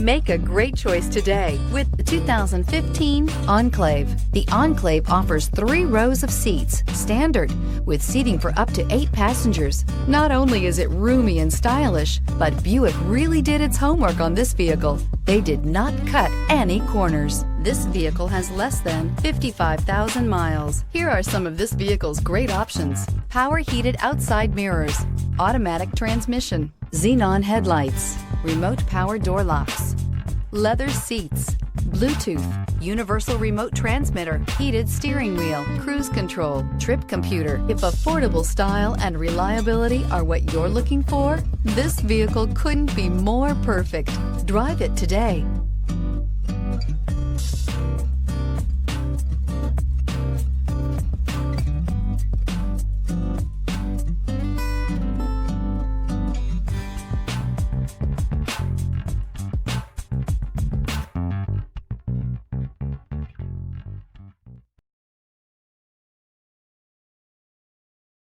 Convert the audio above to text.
Make a great choice today with the 2015 Enclave. The Enclave offers 3 rows of seats, standard, with seating for up to 8 passengers. Not only is it roomy and stylish, but Buick really did its homework on this vehicle. They did not cut any corners. This vehicle has less than 55,000 miles. Here are some of this vehicle's great options: power heated outside mirrors, automatic transmission, xenon headlights, remote power door locks, leather seats, Bluetooth, universal remote transmitter, heated steering wheel, cruise control, trip computer. If affordable style and reliability are what you're looking for, this vehicle couldn't be more perfect. Drive it today.